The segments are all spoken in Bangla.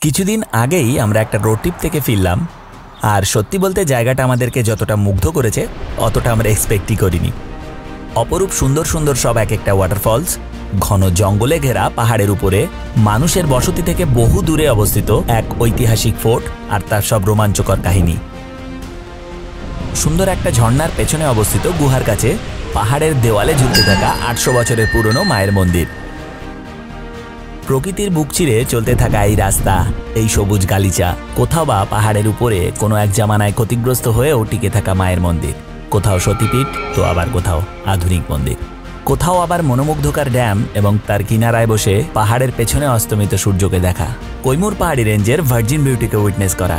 কিছুদিন আগেই আমরা একটা রোড ট্রিপ থেকে ফিরলাম, আর সত্যি বলতে জায়গাটা আমাদেরকে যতটা মুগ্ধ করেছে অতটা আমরা এক্সপেক্টই করিনি। অপরূপ সুন্দর সুন্দর সব এক একটা ওয়াটারফলস, ঘন জঙ্গলে ঘেরা পাহাড়ের উপরে মানুষের বসতি থেকে বহু দূরে অবস্থিত এক ঐতিহাসিক ফোর্ট আর তার সব রোমাঞ্চকর কাহিনী। সুন্দর একটা ঝর্ণার পেছনে অবস্থিত গুহার কাছে পাহাড়ের দেওয়ালে ঝুলতে থাকা ৮০০ বছরের পুরনো মায়ের মন্দির। প্রকৃতির বুক চিরে চলতে থাকা এই রাস্তা, এই সবুজ গালিচা, কোথাও বা পাহাড়ের উপরে কোনো এক জামানায় ক্ষতিগ্রস্ত হয়েও টিকে থাকা মায়ের মন্দির, কোথাও সতীপীঠ তো আবার কোথাও আধুনিক মন্দির, কোথাও আবার মনোমুগ্ধকর ড্যাম এবং তার কিনারায় বসে পাহাড়ের পেছনে অস্তমিত সূর্যকে দেখা, কৈমুর পাহাড়ি রেঞ্জের ভার্জিন বিউটিকে উইটনেস করা।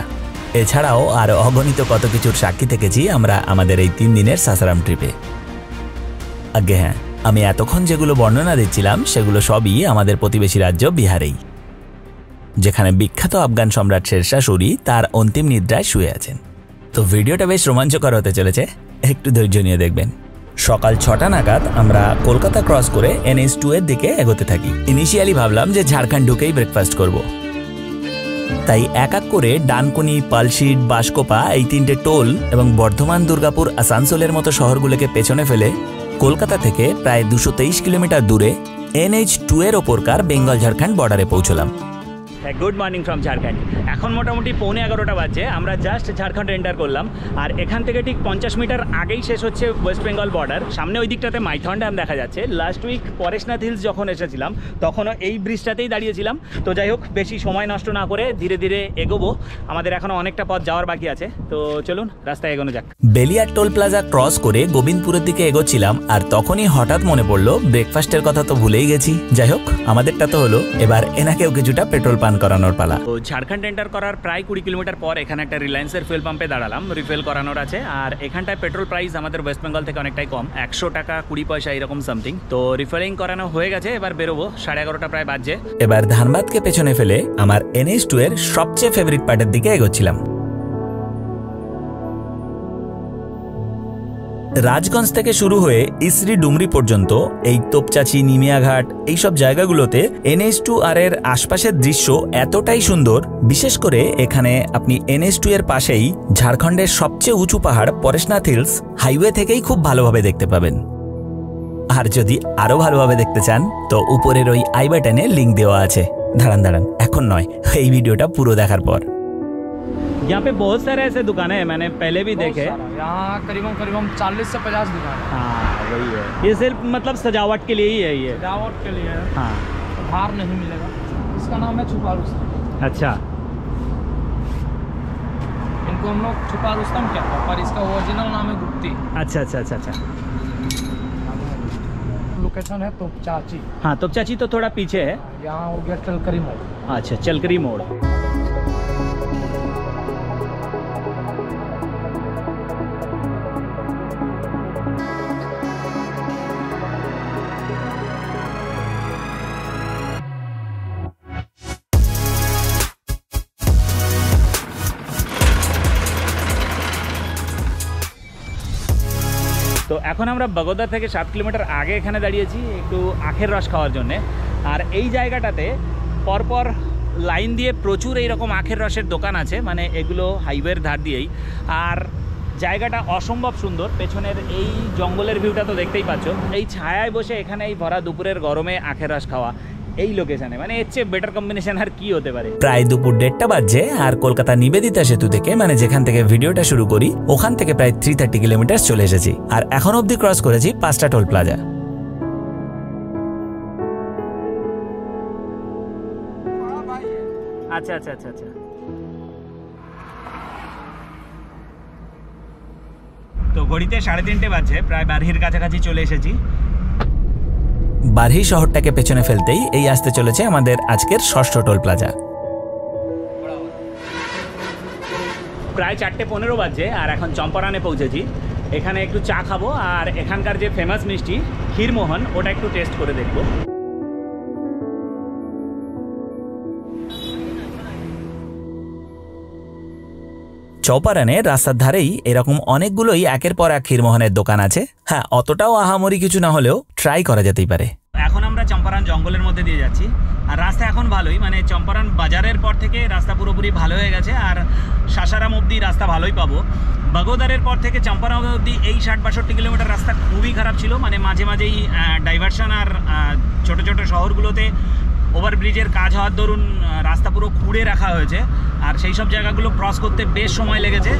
এছাড়াও আরও অগণিত কত কিছুর সাক্ষী থেকেছি আমরা আমাদের এই ৩ দিনের সাসারাম ট্রিপে। আগে হ্যাঁ, আমি এতক্ষণ যেগুলো বর্ণনা দিচ্ছিলাম সেগুলো সবই আমাদের প্রতিবেশী রাজ্য বিহারেই, যেখানে বিখ্যাত আফগান সম্রাট শেরশাহ সূরি তার অন্তিম নিদ্রায় শুয়ে আছেন। তো ভিডিওটা বেশ রোমাঞ্চকর হতে চলেছে, একটু ধৈর্য নিয়ে দেখবেন। সকাল ৬টা নাগাদ আমরা কলকাতা ক্রস করে NH2 এর দিকে এগোতে থাকি। ইনিশিয়ালি ভাবলাম যে ঝাড়খণ্ড ঢুকেই ব্রেকফাস্ট করব, তাই এক এক করে ডানকুনি, পালশিট, বাঁশকোপা এই ৩টে টোল এবং বর্ধমান, দুর্গাপুর, আসানসোলের মতো শহরগুলোকে পেছনে ফেলে কলকাতা থেকে প্রায় ২২৩ কিলোমিটার দূরে NH2 এর ওপরকার বেঙ্গল ঝাড়খণ্ড বর্ডারে পৌঁছলাম। Good morning from Jharkhand. এখন মোটামুটি 11:15 বাজছে। আমরা জাস্ট ঝাড়খণ্ড এন্টার করলাম, আর এখান থেকে ঠিক 50 মিটার আগেই শেষ হচ্ছে ওয়েস্ট বেঙ্গল বর্ডার। সামনে ওই দিকটাতে মাইথন ড্যাম দেখা যাচ্ছে। লাস্ট উইক পরেশনাথ হিলস যখন এসেছিলাম তখনও এই ব্রিজটাতেই দাঁড়িয়েছিলাম। তো যাই হোক, বেশি সময় নষ্ট না করে ধীরে ধীরে এগোবো। আমাদের এখনও অনেকটা পথ যাওয়ার বাকি আছে, তো চলুন রাস্তায় এগোনো যাক। বেলিয়ার টোল প্লাজা ক্রস করে গোবিন্দপুরের দিকে এগোচ্ছিলাম, আর তখনই হঠাৎ মনে পড়লো ব্রেকফাস্টের কথা তো ভুলেই গেছি। যাই হোক, আমাদেরটা তো হলো, এবার এনাকেও কিছুটা পেট্রোল পান করানোর পালা। তো ঝাড়খণ্ড এন্টার করার প্রায় 20 কিলোমিটার পর এখানে একটা রিলায়েন্সের ফুয়েল পাম্পে দাঁড়ালাম, রিফিল করানোর আছে। আর এখানটায় পেট্রোল প্রাইস আমাদের ওয়েস্ট বেঙ্গল থেকে অনেকটাই কম, 100 টাকা 20 পয়সা এরকম সামথিং। তো রিফিলিং করানো হয়ে গেছে, এবার বেরোবো। 11:30 প্রায় বাজছে। এবার ধানবাদকে পেছনে ফেলে আমার NH2 এর সবচেয়ে ফেভারিট পার্টের দিকে এগোচ্ছিলাম। রাজগঞ্জ থেকে শুরু হয়ে ইসরি ডুমরি পর্যন্ত এই তোপচাচি, নিমিয়াঘাট এইসব জায়গাগুলোতে NH2R এর আশপাশের দৃশ্য এতটাই সুন্দর। বিশেষ করে এখানে আপনি NH2 এর পাশেই ঝাড়খণ্ডের সবচেয়ে উঁচু পাহাড় পরেশনাথ হিলস হাইওয়ে থেকেই খুব ভালোভাবে দেখতে পাবেন। আর যদি আরো ভালোভাবে দেখতে চান তো উপরের ওই আই বাটনে লিঙ্ক দেওয়া আছে। দাঁড়ান, এখন নয়, এই ভিডিওটা পুরো দেখার পর। यहाँ पे बहुत सारे ऐसे दुकानें हैं, मैंने पहले भी देखे। यहाँ करीबन 40 से 50 दुकान है। हाँ वही है, ये सिर्फ मतलब सजावट के लिए ही है ये। सजावट के लिए है। हाँ, बाहर नहीं मिलेगा। इसका नाम है छुपा रुस्तम। अच्छा, इनको हम लोग छुपा रुस्तम कहते हैं, पर इसका ओरिजिनल नाम है गुप्ती। अच्छा अच्छा अच्छा अच्छा। लोकेशन है तोपचाची। हाँ, तोपचाची तो थोड़ा पीछे है। यहाँ हो गया चलकरी मोड़। अच्छा, चलकरी मोड़। তো এখন আমরা বগোদা থেকে 7 কিলোমিটার আগে এখানে দাঁড়িয়েছি একটু আখের রস খাওয়ার জন্যে। আর এই জায়গাটাতে পরপর লাইন দিয়ে প্রচুর এইরকম আখের রসের দোকান আছে, মানে এগুলো হাইওয়ের ধার দিয়েই। আর জায়গাটা অসম্ভব সুন্দর। পেছনের এই জঙ্গলের ভিউটা তো দেখতেই পাচ্ছ। এই ছায়ায় বসে এখানে এই ভরা দুপুরের গরমে আখের রস খাওয়া এই লোকেশনে, মানে এর চেয়ে বেটার কম্বিনেশন আর কি হতে পারে। প্রায় দুপুর 1:30 বাজছে, আর কলকাতা নিবেদিতা সেতু থেকে, মানে যেখান থেকে ভিডিওটা শুরু করি, ওখান থেকে প্রায় 330 কিলোমিটার চলে এসেছি। আর এখন অবধি ক্রস করেছি 5টা টোল প্লাজা। আচ্ছা আচ্ছা আচ্ছা আচ্ছা। তো ঘড়িতে 3:30 বাজছে, প্রায় বারহির কাছাকাছি চলে এসেছি। বারহি শহরটাকে পেছনে ফেলতেই এই আসতে চলেছে আমাদের আজকের 6ষ্ঠ টোল প্লাজা। প্রায় 4:15 বাজছে, আর এখন চম্পারণে পৌঁছেছি। এখানে একটু চা খাবো, আর এখানকার যে ফেমাস মিষ্টি ক্ষীরমোহন ওটা একটু টেস্ট করে দেখবো। চৌপারণে রাস্তার ধারেই এরকম অনেকগুলোই একের পর এক ক্ষীরমোহনের দোকান আছে। হ্যাঁ, অতটাও আহামরি কিছু না হলেও ট্রাই করা যেতেই পারে। এখন আমরা চম্পারণ জঙ্গলের মধ্যে দিয়ে যাচ্ছি। আর রাস্তা এখন ভালোই, মানে চম্পারণ বাজারের পর থেকে রাস্তা পুরোপুরি ভালো হয়ে গেছে। আর সাসারাম অবধি রাস্তা ভালোই পাবো। বাগোদারের পর থেকে চম্পারণ অবধি এই 60-62 কিলোমিটার রাস্তা খুবই খারাপ ছিল, মানে মাঝে মাঝেই ডাইভারশন। আর ছোট ছোট শহরগুলোতে ওভারব্রিজের কাজ হওয়ার দরুন রাস্তা পুরো খুঁড়ে রাখা হয়েছে, আর সেই সব জায়গাগুলো ক্রস করতে বেশ সময় লেগেছে।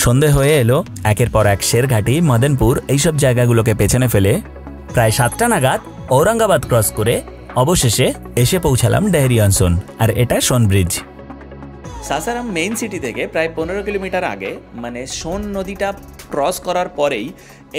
সন্ধে হয়ে এলো, একের পর এক শেরঘাটি, মদনপুর এইসব জায়গাগুলোকে পেছনে ফেলে প্রায় 7টা নাগাদ ঔরঙ্গাবাদ ক্রস করে অবশেষে এসে পৌঁছালাম ডেহরি অন সোন, আর এটা সোন ব্রিজ। সাসারাম মেইন সিটি থেকে প্রায় 15 কিলোমিটার আগে, মানে সোন নদীটা ক্রস করার পরেই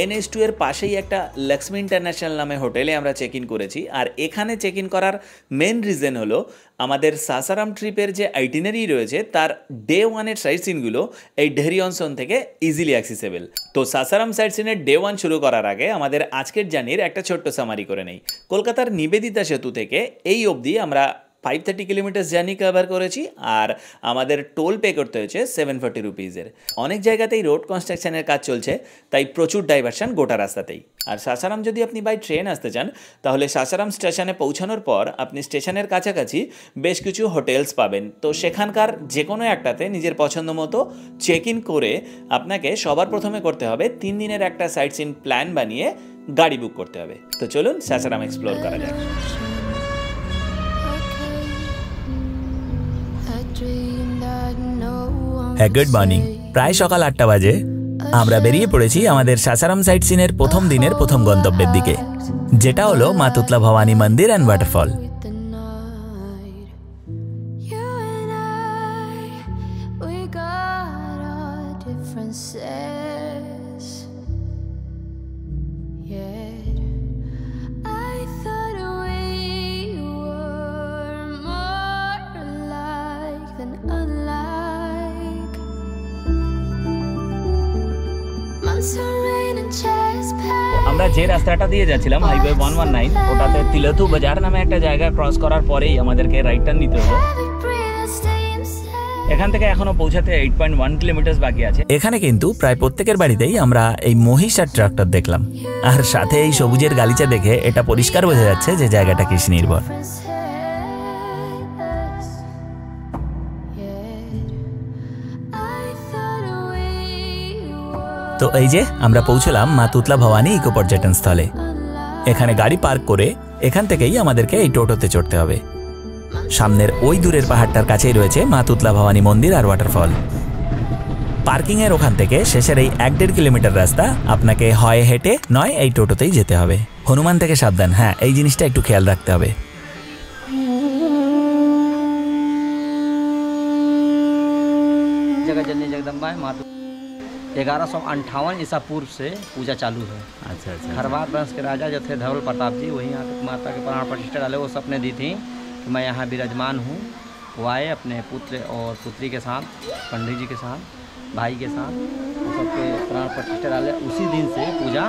NH2 এর পাশেই একটা লক্ষ্মী ইন্টারন্যাশনাল নামে হোটেলে আমরা চেক ইন করেছি। আর এখানে চেক ইন করার মেন রিজন হলো আমাদের সাসারাম ট্রিপের যে আইটিনারি রয়েছে তার ডে 1-এর সাইট সিনগুলো এই ডেহরি অন সোন থেকে ইজিলি অ্যাক্সেসেবল। তো সাসারাম সাইট সিনের ডে 1 শুরু করার আগে আমাদের আজকের জার্নির একটা ছোট্ট সামারি করে নেই। কলকাতার নিবেদিতা সেতু থেকে এই অবধি আমরা 530 কিলোমিটার জার্নি কভার করেছি, আর আমাদের টোল পে করতে হয়েছে 740 রুপিজের। অনেক জায়গাতেই রোড কনস্ট্রাকশনের কাজ চলছে, তাই প্রচুর ডাইভারশন গোটা রাস্তাতেই। আর সাসারাম যদি আপনি বাই ট্রেন আসতে চান, তাহলে সাসারাম স্টেশনে পৌঁছানোর পর আপনি স্টেশনের কাছাকাছি বেশ কিছু হোটেলস পাবেন। তো সেখানকার যে কোনো একটাতে নিজের পছন্দ মতো চেক ইন করে আপনাকে সবার প্রথমে করতে হবে 3 দিনের একটা সাইট সিন প্ল্যান বানিয়ে গাড়ি বুক করতে হবে। তো চলুন সাসারাম এক্সপ্লোর করা যাক। হ্যাঁ, গুড মর্নিং। প্রায় সকাল 8টা বাজে আমরা বেরিয়ে পড়েছি আমাদের সাসারাম সাইট সিনের প্রথম দিনের প্রথম গন্তব্যের দিকে, যেটা হলো মা তুতলা ভবানী মন্দির অ্যান্ড ওয়াটারফল। আমরা যে রাস্তাটা দিয়ে যাচ্ছিলাম হাইওয়ে 119, ওটাতে তিলতু বাজার নামে একটা জায়গা ক্রস করার পরেই আমাদেরকে রাইট টার্ন নিতে হলো। এখান থেকে এখনো পৌঁছাতে 8.1 কিলোমিটার বাকি আছে। এখানে কিন্তু প্রায় প্রত্যেকের বাড়িতেই আমরা এই মহিষ আর ট্রাক্টর দেখলাম, আর সাথে এই সবুজের গালিচা দেখে এটা পরিষ্কার বোঝা যাচ্ছে যে জায়গাটা কৃষি নির্ভর। তো এই যে আমরা পৌঁছলাম মা তুতলা ভবানী ইকো পর্যটন স্থলে। এখানে গাড়ি পার্ক করে এখান থেকেই আমাদেরকে এই টোটোতে চড়তে হবে। সামনের ওই দূরের পাহাড়টার কাছেই রয়েছে মা তুতলা ভবানী মন্দির আর ওয়াটারফল। পার্কিং এর ওখান থেকে শেষের এই 1.5 কিলোমিটার রাস্তা আপনাকে হয় হেঁটে নয় এই টোটোতেই যেতে হবে। হনুমান থেকে সাবধান, হ্যাঁ এই জিনিসটা একটু খেয়াল রাখতে হবে। जगदम्बा है 1158 ईसा पूर्व से पूजा चालू है। अच्छा अच्छा। खरवार वंश के राजा जो थे धवल प्रताप जी, वही यहाँ माता के प्राण प्रतिष्ठा डाले। वो सपने दी थी कि मैं यहाँ विराजमान हूँ। वो आए अपने पुत्र और पुत्री के साथ, पंडित जी के साथ, भाई के साथ, वो सबके प्राण प्रतिष्ठा डाले। उसी दिन से पूजा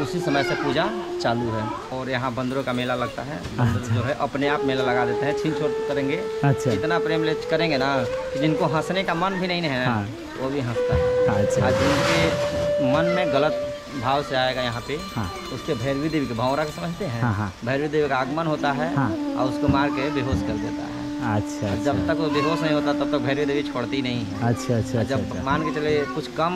उसी समय से पूजा चालू है। और यहाँ बंदरों का मेला लगता है। बंदर जो है अपने आप मेला लगा देते हैं, छीन छोड़ करेंगे। अच्छा। इतना प्रेम ले करेंगे ना कि जिनको हंसने का मन भी नहीं है, हाँ, वो भी हंसता है। अच्छा। जिनके मन में गलत भाव से आएगा यहाँ पे, हाँ, उसके भैरवी देवी के भंवरा के समझते हैं, हाँ, हाँ, भैरवी देवी का आगमन होता है, हाँ, और उसको मार के बेहोश कर देता है। अच्छा। जब तक वो बेहोश नहीं होता तब तक भैरवी देवी छोड़ती नहीं है। अच्छा अच्छा। जब मान के चले कुछ कम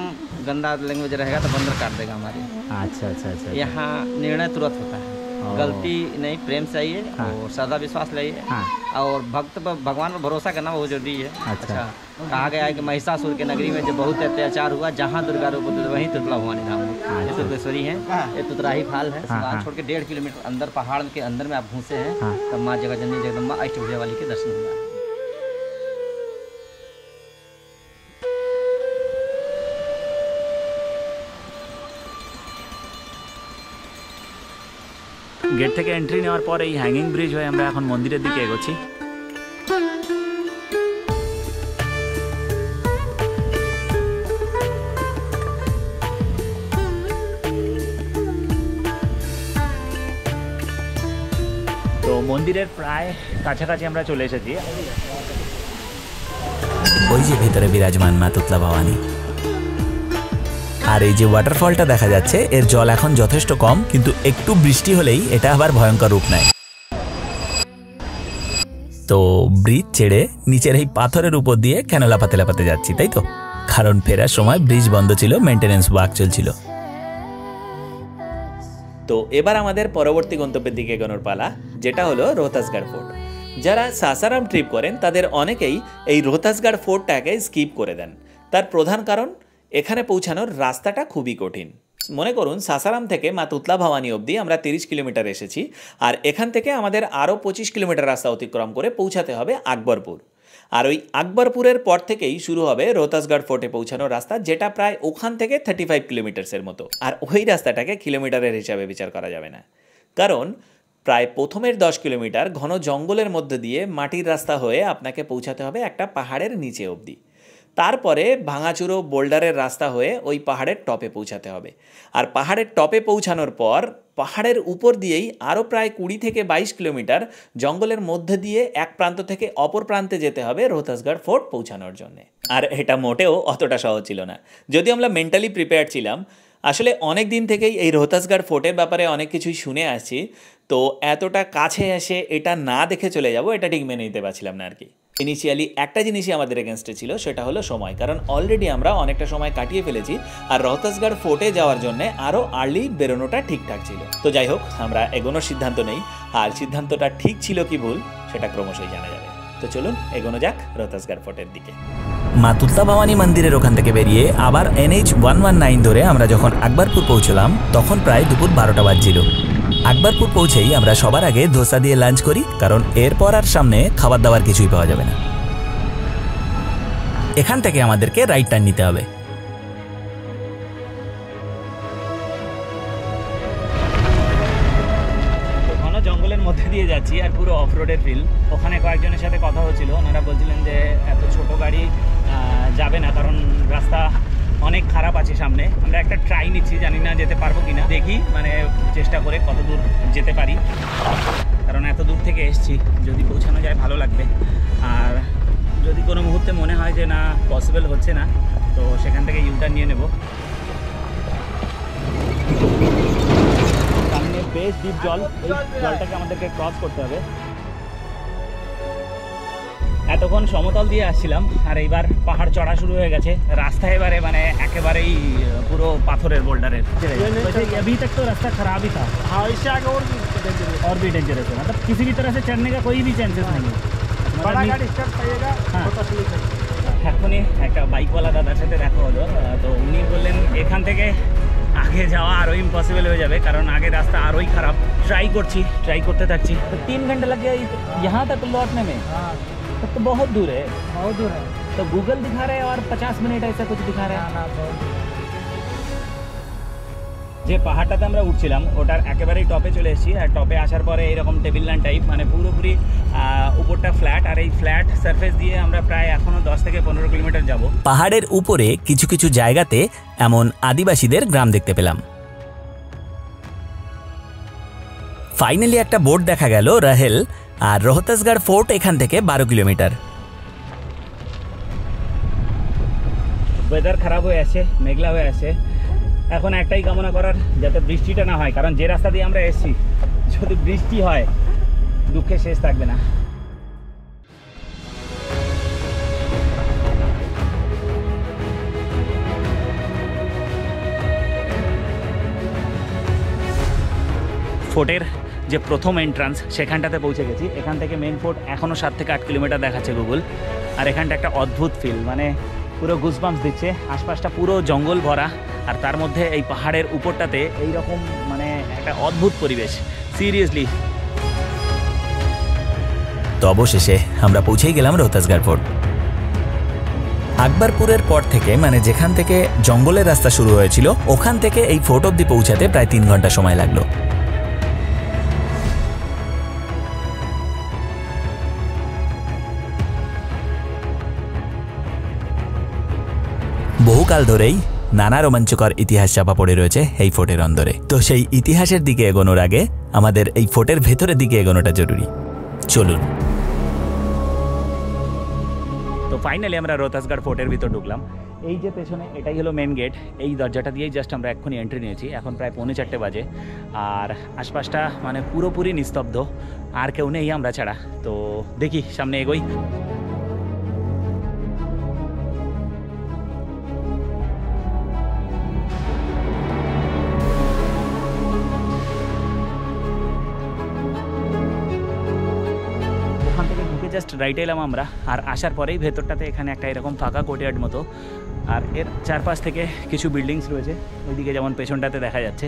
गंदा लैंग्वेज रहेगा तो बंदर काट देगा हमारे। अच्छा अच्छा अच्छा। यहाँ निर्णय तुरंत होता है, गलती नहीं, प्रेम से आइए, हाँ, और सदा विश्वास लाइए, हाँ, और भक्त पर भगवान पर भरोसा करना बहुत जरूरी है। अच्छा। कहा गया है कि महिषासुर के नगरी में जो बहुत अत्याचार हुआ, जहाँ दुर्गा रूप वहीं तुतला भवानी धाम है। ये तुतलेश्वरी है, ये तुतराही फाल है। छोड़ के 1.5 किलोमीटर अंदर पहाड़ के अंदर में आप घुसे हैं, तब माँ जगतजननी जगदम्बा अष्टभुजा वाली के दर्शन हुआ। গেট থেকে এন্ট্রি নেওয়ার পর এই হ্যাঙ্গিং ব্রিজ হয়ে আমরা এখন মন্দিরের দিকে এগোচ্ছি। তো মন্দিরের প্রায় কাছাকাছি আমরা চলে এসেছি। ওই যে ভেতরে বিরাজমান মা তুতলা ভবানী। আর এই যে ওয়াটারফলটা দেখা যাচ্ছে, এর জল এখন যথেষ্ট কম, কিন্তু একটু বৃষ্টি হলেই এটা আবার ভয়ঙ্কর রূপ নেয়। তো ব্রিজ ছেড়ে নিচের এই পাথরের উপর দিয়ে কেন লাফাতে লাফাতে যাচ্ছি, তাই তো? কারণ ফেরার সময় ব্রিজ বন্ধ ছিল, মেইনটেনেন্স ওয়ার্ক চলছিল। তো এবার আমাদের পরবর্তী গন্তব্যের দিকে এগোনোর পালা, যেটা হলো রোহতাসগড় ফোর্ট। যারা সাসারাম ট্রিপ করেন তাদের অনেকেই এই রোহতাসগড় ফোর্টটাকে স্কিপ করে দেন। তার প্রধান কারণ, এখানে পৌঁছানোর রাস্তাটা খুবই কঠিন। মনে করুন সাসারাম থেকে মা তুতলা ভবানী অবধি আমরা 30 কিলোমিটার এসেছি, আর এখান থেকে আমাদের আরও 25 কিলোমিটার রাস্তা অতিক্রম করে পৌঁছাতে হবে আকবরপুর। আর ওই আকবরপুরের পর থেকেই শুরু হবে রোহতাসগড় ফোর্টে পৌঁছানোর রাস্তা, যেটা প্রায় ওখান থেকে 35 কিলোমিটার্সের মতো। আর ওই রাস্তাটাকে কিলোমিটারের হিসাবে বিচার করা যাবে না, কারণ প্রায় প্রথমের 10 কিলোমিটার ঘন জঙ্গলের মধ্যে দিয়ে মাটির রাস্তা হয়ে আপনাকে পৌঁছাতে হবে একটা পাহাড়ের নিচে অবধি। তারপরে ভাঙাচুরো বোল্ডারের রাস্তা হয়ে ওই পাহাড়ের টপে পৌঁছাতে হবে। আর পাহাড়ের টপে পৌঁছানোর পর পাহাড়ের উপর দিয়েই আরও প্রায় 20 থেকে 22 কিলোমিটার জঙ্গলের মধ্যে দিয়ে এক প্রান্ত থেকে অপর প্রান্তে যেতে হবে রোহতাসগড় ফোর্ট পৌঁছানোর জন্য। আর এটা মোটেও অতটা সহজ ছিল না, যদিও আমরা মেন্টালি প্রিপেয়ার ছিলাম। আসলে অনেক দিন থেকেই এই রোহতাসগড় ফোর্টের ব্যাপারে অনেক কিছুই শুনে আসছি, তো এতটা কাছে এসে এটা না দেখে চলে যাব এটা ঠিক মেনে নিতে পারছিলাম না আর কি। ইনিশিয়ালি একটা জিনিসই আমাদের এগেনস্টে ছিল, সেটা হলো সময়, কারণ অলরেডি আমরা অনেকটা সময় কাটিয়ে ফেলেছি আর রোহতাসগড় ফোর্টে যাওয়ার জন্য আরও আর্লি বেরোনোটা ঠিকঠাক ছিল। তো যাই হোক, আমরা এগোনোর সিদ্ধান্ত নেই, আর সিদ্ধান্তটা ঠিক ছিল কি ভুল সেটা ক্রমশই জানা যাবে। তো চলুন এগোনো যাক রোহতাসগড় ফোর্টের দিকে। মা তুতলা ভবানী মন্দিরের ওখান থেকে বেরিয়ে আবার NH 119 ধরে আমরা যখন আকবরপুর পৌঁছলাম তখন প্রায় দুপুর 12টা বাজছিল। আকবরপুর পৌঁছেই আমরা সবার আগে ধোসা দিয়ে লাঞ্চ করি, কারণ এরপর আর সামনে খাবার দাবার কিছুই পাওয়া যাবে না। এখান থেকে আমাদেরকে রাইট টার্ন নিতে হবে। ঘন জঙ্গলের মধ্যে দিয়ে যাচ্ছি আর পুরো অফ রোডের ফিল। ওখানে কয়েকজনের সাথে কথা হচ্ছিল, ওনারা বলছিলেন যে এত ছোট গাড়ি যাবে না, কারণ রাস্তা অনেক খারাপ আছে সামনে। আমরা একটা ট্রাই নিচ্ছি, জানি না যেতে পারবো কিনা, দেখি মানে চেষ্টা করে কত দূর যেতে পারি, কারণ এত দূর থেকে এসছি, যদি পৌঁছানো যায় ভালো লাগবে। আর যদি কোনো মুহূর্তে মনে হয় যে না পসিবল হচ্ছে না, তো সেখান থেকে ইউটার্ন নিয়ে নেব। সামনে বেশ ডিপ জল, এই জলটাকে আমাদেরকে ক্রস করতে হবে। এতক্ষণ সমতল দিয়ে আসছিলাম আর এইবার পাহাড় চড়া শুরু হয়ে গেছে। রাস্তা এবারে মানে একেবারেই পুরো পাথরের বোল্ডারের। अभी तक तो रास्ता खराब ही था। हाँ, इससे आगे और भी डेंजरस है। मतलब किसी भी तरह से चढ़ने का कोई भी चांसेस नहीं है। बड़ा गाड़ी स्टार्ट पाइएगा। এখনই একটা বাইকওয়ালা দাদার সাথে দেখা হলো, তো উনি বললেন এখান থেকে আগে যাওয়া আরও ইম্পসিবল হয়ে যাবে, কারণ আগে রাস্তা আরোই খারাপ। ট্রাই করতে থাকছি। 3 घंटे लग गया यहाँ तक लौटने में। तब तो बहुत दूर है। तो गूगल दिखा रहे हैं और 50 मिनट ऐसा कुछ दिखा रहे हैं। যে পাহাড়টাতে আমরা উঠছিলাম ওটার একেবারেই টপে চলে এসেছি। আর টপে আসার পরে এরকম টেবিল ল্যান্ড টাইপ, মানে পুরোপুরি উপরটা ফ্ল্যাট, আর এই ফ্ল্যাট সারফেস দিয়ে আমরা প্রায় এখনো 10 থেকে 15 কিলোমিটার যাব। পাহাড়ের উপরে কিছু কিছু জায়গাতে এমন আদিবাসীদের গ্রাম দেখতে পেলাম। ফাইনালি একটা বোর্ড দেখা গেল রাহেল, আর রোহতাসগড় ফোর্ট এখান থেকে 12 কিলোমিটার। ওয়েদার খারাপ হয়ে আছে, মেঘলা হয়ে আছে। এখন একটাই কামনা করার, যাতে বৃষ্টিটা না হয়, কারণ যে রাস্তা দিয়ে আমরা এসেছি যদি বৃষ্টি হয় দুঃখে শেষ থাকবে না। ফোর্টের যে প্রথম এন্ট্রান্স সেখানটাতে পৌঁছে গেছি। এখান থেকে মেন ফোর্ট এখনও 7 থেকে 8 কিলোমিটার দেখাচ্ছে গুগল। আর এখানটা একটা অদ্ভুত ফিল, মানে পুরো গুজবাম্পস দিচ্ছে। আশপাশটা পুরো জঙ্গল ভরা, আর তার মধ্যে এই পাহাড়ের উপরটাতে এইরকম মানে একটা অদ্ভুত পরিবেশ, সিরিয়াসলি। তো অবশেষে আমরা পৌঁছেই গেলাম রোহতাসগড় ফোর্ট। আকবরপুরের পর থেকে, মানে যেখান থেকে জঙ্গলের রাস্তা শুরু হয়েছিল, ওখান থেকে এই ফোর্ট অব্দি পৌঁছাতে প্রায় 3 ঘন্টা সময় লাগলো। বহুকাল ধরেই নানা রোমাঞ্চকর ইতিহাস চাপা পড়ে রয়েছে এই ফোর্টের অন্দরে। তো সেই ইতিহাসের দিকে এগোনোর আগে আমাদের এই ফোর্টের ভেতরের দিকে এগোনোটা জরুরি। চলুন। তো তো ফাইনালি আমরা রোহতাসগড় ফোর্টের ভিতর ঢুকলাম। এই যে পেছনে এটাই হলো মেন গেট, এই দরজাটা দিয়েই জাস্ট আমরা এক্ষুনি এন্ট্রি নিয়েছি। এখন প্রায় 3:45 বাজে আর আশপাশটা মানে পুরোপুরি নিস্তব্ধ, আর কেউ নেই আমরা ছাড়া। তো দেখি সামনে এগোই। জাস্ট রাইটে এলাম আমরা, আর আসার পরেই ভেতরটাতে এখানে একটা এরকম ফাঁকা কোর্টইয়ার্ড মতো, আর এর চারপাশ থেকে কিছু বিল্ডিংস রয়েছে। ওইদিকে যেমন পেছনটাতে দেখা যাচ্ছে,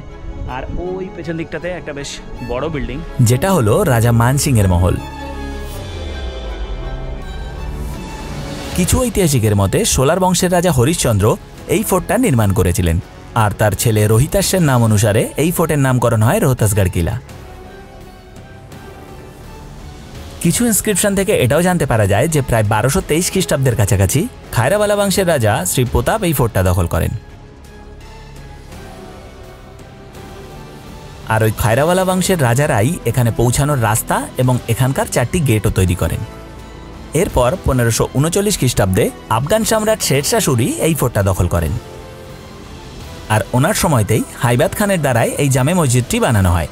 আর ওই পেছন দিকটাতে একটা বেশ বড় বিল্ডিং, যেটা হলো রাজা মানসিং এর মহল। কিছু ঐতিহাসিকের মতে সোলার বংশের রাজা হরিশ্চন্দ্র এই ফোর্টটা নির্মাণ করেছিলেন, আর তার ছেলে রোহিতাশের নাম অনুসারে এই ফোর্টের নামকরণ হয় রোহতাসগড় কিলা। কিছু ইনস্ক্রিপশন থেকে এটাও জানতে পারা যায় যে প্রায় 1223 খ্রিস্টাব্দের কাছাকাছি খায়রাওয়ালা বংশের রাজা শ্রী প্রতাপ এই ফোর্টটা দখল করেন। আর ওই খায়রাওয়ালা বংশের রাজারাই এখানে পৌঁছানোর রাস্তা এবং এখানকার 4টি গেটও তৈরি করেন। এরপর 1539 খ্রিস্টাব্দে আফগান সম্রাট শেরশাহ সূরি এই ফোর্টটা দখল করেন, আর ওনার সময়তেই হাইবাত খানের দ্বারাই এই জামে মসজিদটি বানানো হয়।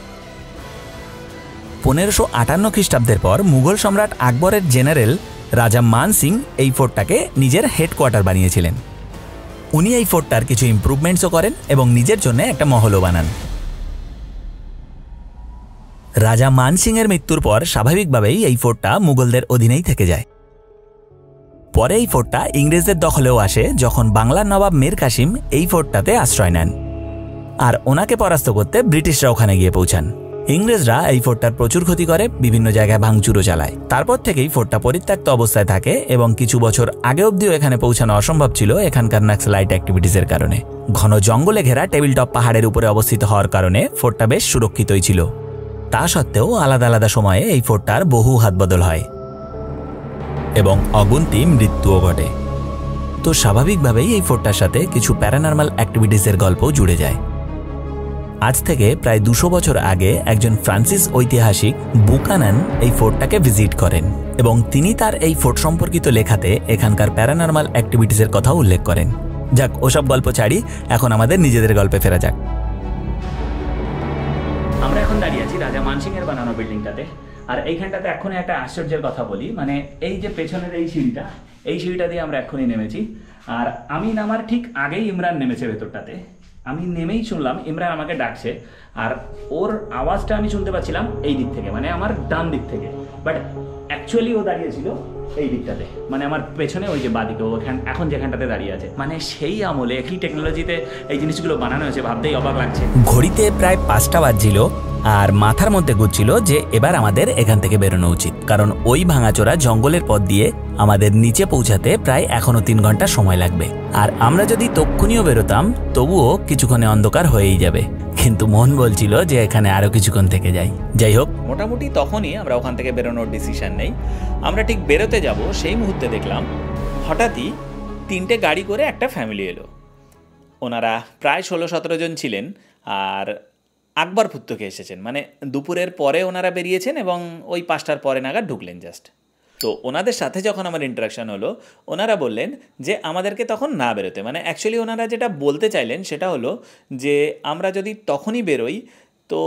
1558 খ্রিস্টাব্দের পর মুঘল সম্রাট আকবরের জেনারেল রাজা মান সিং এই ফোর্টটাকে নিজের হেডকোয়ার্টার বানিয়েছিলেন। উনি এই ফোর্টটার কিছু ইমপ্রুভমেন্টসও করেন এবং নিজের জন্য একটা মহলও বানান। রাজা মান সিং এর মৃত্যুর পর স্বাভাবিকভাবেই এই ফোর্টটা মুঘলদের অধীনেই থেকে যায়। পরে এই ফোর্টটা ইংরেজদের দখলেও আসে যখন বাংলার নবাব মীর কাসিম এই ফোর্টটাতে আশ্রয় নেন, আর ওনাকে পরাস্ত করতে ব্রিটিশরা ওখানে গিয়ে পৌঁছান। ইংরেজরা এই ফোর্টটার প্রচুর ক্ষতি করে, বিভিন্ন জায়গায় ভাঙচুরও চালায়। তারপর থেকেই ফোর্টটা পরিত্যক্ত অবস্থায় থাকে এবং কিছু বছর আগে অবধিও এখানে পৌঁছানো অসম্ভব ছিল এখানকার নাক্সালাইট অ্যাক্টিভিটিসের কারণে। ঘন জঙ্গলে ঘেরা টেবিল টপ পাহাড়ের উপরে অবস্থিত হওয়ার কারণে ফোর্টটা বেশ সুরক্ষিতই ছিল। তা সত্ত্বেও আলাদা আলাদা সময়ে এই ফোর্টটার বহু হাতবদল হয় এবং অগুন্তি মৃত্যুও ঘটে। তো স্বাভাবিকভাবেই এই ফোর্টটার সাথে কিছু প্যারানর্মাল অ্যাক্টিভিটিসের গল্পও জুড়ে যায়। আজ থেকে প্রায় 200 বছর আগে একজন ফ্রান্সিস ঐতিহাসিক বুকানান এই ফোর্টটাকে ভিজিট করেন এবং তিনি তার এই ফোর্ট সম্পর্কিত লেখাতে এখানকার প্যারানর্মাল অ্যাক্টিভিটিসের কথাও উল্লেখ করেন। যাক, ওসব গল্প ছাড়ি, এখন আমাদের নিজেদের গল্পে ফেরা যাক। আমরা এখন দাঁড়িয়ে আছি রাজা মানসিং এর বানানো বিল্ডিংটাতে, আর এইখানটাতে এখনই একটা আশ্চর্যের কথা বলি, মানে এই যে পেছনের এই সিঁড়িটা দিয়ে আমরা এখনই নেমেছি, আর আমি নামার ঠিক আগেই ইমরান নেমেছে ভেতরটাতে। আমি নেমেই শুনলাম ইমরান আমাকে ডাকছে, আর ওর আওয়াজটা আমি শুনতে পাচ্ছিলাম এই দিক থেকে, মানে আমার ডান দিক থেকে, বাট অ্যাকচুয়ালি ও দাঁড়িয়েছিল এই দিকটাতে, মানে আমার পেছনে ওই যে বাদিকে ও এখন যেখানটাতে দাঁড়িয়ে আছে। মানে সেই আমলে কি টেকনোলজিতে এই জিনিসগুলো বানানো হয়েছে ভাবতেই অবাক লাগছে। ঘড়িতে প্রায় 5টা বাজছিল আর মাথার মধ্যে ঘুরছিল যে এবার আমাদের এখান থেকে বেরোনো উচিত, কারণ ওই ভাঙাচোরা জঙ্গলের পথ দিয়ে আমাদের নিচে পৌঁছাতে প্রায় এখনো 3 ঘন্টা সময় লাগবে। আর আমরা যদি তক্ষুনিও বেরোতাম তবুও কিছুক্ষণে অন্ধকার হয়েই যাবে, কিন্তু মন বলছিল যে এখানে আরো কিছুক্ষণ থেকে যাই। যাই হোক, মোটামুটি তখনই আমরা ওখান থেকে বেরোনোর ডিসিশন নেই। আমরা ঠিক বেরোতে যাব সেই মুহূর্তে দেখলাম হঠাৎই 3টে গাড়ি করে একটা ফ্যামিলি এলো। ওনারা প্রায় 16-17 জন ছিলেন, আর আকবরপুর থেকে এসেছেন, মানে দুপুরের পরে ওনারা বেরিয়েছেন এবং ওই 5টার পরে নাগাদ ঢুকলেন জাস্ট। তো ওনাদের সাথে যখন আমার ইন্টারাকশান হলো, ওনারা বললেন যে আমাদেরকে তখন না বেরোতে, মানে অ্যাকচুয়ালি ওনারা যেটা বলতে চাইলেন সেটা হলো যে আমরা যদি তখনই বেরোই তো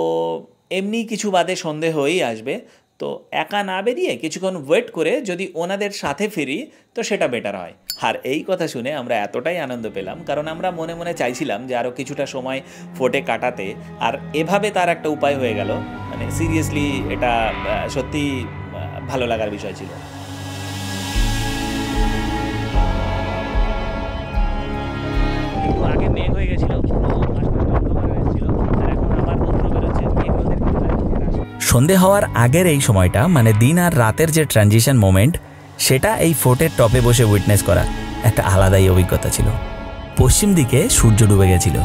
এমনি কিছু বাদে সন্ধে হয়েই আসবে, তো একা না বেরিয়ে কিছুক্ষণ ওয়েট করে যদি ওনাদের সাথে ফিরি তো সেটা বেটার হয়। আর এই কথা শুনে আমরা এতটাই আনন্দ পেলাম, কারণ আমরা মনে মনে চাইছিলাম যে আরও কিছুটা সময় ফোর্টে কাটাতে, আর এভাবে তার একটা উপায় হয়ে গেল। মানে সিরিয়াসলি এটা সত্যি ভালো লাগার বিষয় ছিল। একটু আগে মেঘ হয়ে গেছিল, সন্ধে হওয়ার আগের এই সময়টা, মানে দিন আর রাতের যে ট্রানজিশন মোমেন্ট, সেটা এই ফোর্টের টপে বসে উইটনেস করা একটা আলাদাই অভিজ্ঞতা ছিল। পশ্চিম দিকে সূর্য ডুবে গেছিল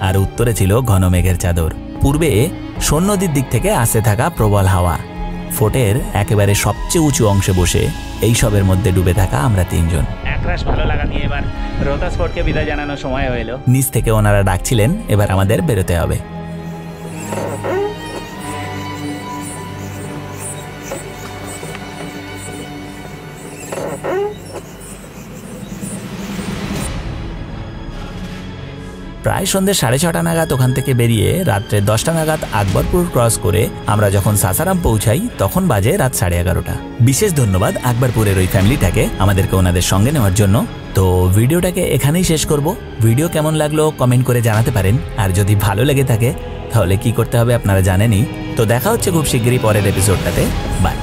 আর উত্তরে ছিল ঘন মেঘের চাদর। পূর্বে সোন নদীর দিক থেকে আসতে থাকা প্রবল হাওয়া। ফোর্টের একেবারে সবচেয়ে উঁচু অংশে বসে এই সবের মধ্যে ডুবে থাকা আমরা 3 জন। একরাশ ভালো লাগা নিয়ে এবার রোহতাস ফোর্টকে বিদায় জানানোর সময় হলো। নিচ থেকে ওনারা ডাকছিলেন এবার আমাদের বেরোতে হবে। প্রায় সন্ধ্যে 6:30 নাগাদ ওখান থেকে বেরিয়ে রাত্রে 10টা নাগাদ আকবরপুর ক্রস করে আমরা যখন সাসারাম পৌঁছাই তখন বাজে রাত 11:30। বিশেষ ধন্যবাদ আকবরপুরের ওই ফ্যামিলিটাকে আমাদেরকে ওনাদের সঙ্গে নেওয়ার জন্য। তো ভিডিওটাকে এখানেই শেষ করব। ভিডিও কেমন লাগলো কমেন্ট করে জানাতে পারেন, আর যদি ভালো লেগে থাকে তাহলে কি করতে হবে আপনারা জানেনই। তো দেখা হচ্ছে খুব শিগগিরই পরের এপিসোডটাতে। বাই।